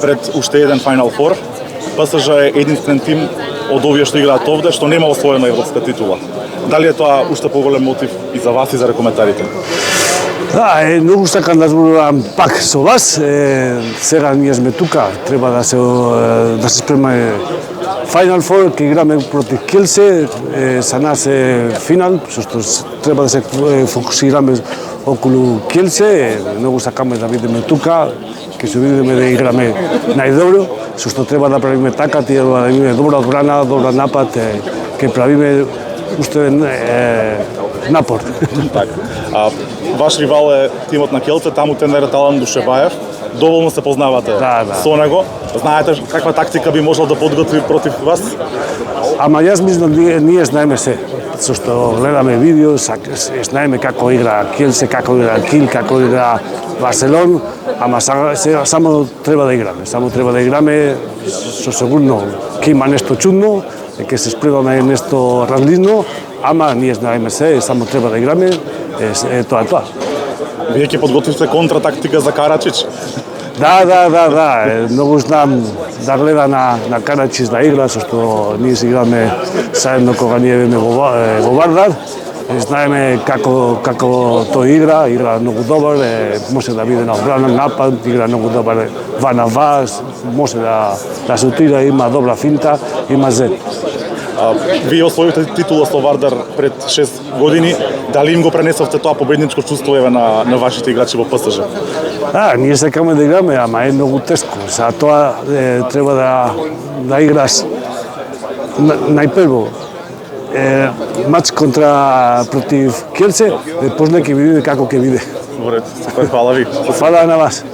пред уште еден Final Four. ПСЖ е единствен тим од овие што играат овде што нема освоена европска титула. Дали е тоа уште поголем мотив и за вас и за рекометарите? Да, многу сакам да зборувам пак со вас. Сега ние сме тука, треба да се спремаме Final Four, ќе играме против Kielce. За нас е финал, што треба да се фокусираме околу Kielce. Многу сакаме да видиме тука, ќе се видиме да играме најдобро, што треба да правиме така, треба да имаме добра одбрана, добра напад, ќе правиме уште напор. Ваш ривал е тимот на Kielce, таму тренер Талан Душеваев. Доволно се познавате со него. Знаете каква тактика би можел да подготви против вас? Ама јас мислам ние знаеме се. Со што гледаме видео, знаеме како игра Kielce, како игра Kiel, како игра Барселон, ама само треба да играме. Само треба да играме, со сигурно ќе има нешто чудно, ќе се спремаме нешто различно, ама ние знаеме се, само треба да играме, тоа е тоа. Вие ќе подготвите контратактика за Карачич? Да. Многу знам да гледа на Карачич да игра, со што ние се играме заедно кога ние беме во Вардар. Знаеме како тој игра многу добар, може да биде на одбрана, напад, игра многу добар ван на вас, може да се утира, има добра финта, има зет. Вие освоите титула со Вардар пред 6 години. Дали им го пренесовте тоа победничко чувство на вашите играчи во ПСЖ? Ние сакаме да играме, ама е многу тешко. За тоа треба да играш најпрво мач против Kielce, после ќе видиме како ќе биде. Добре, супер, фала ви. Фала на вас.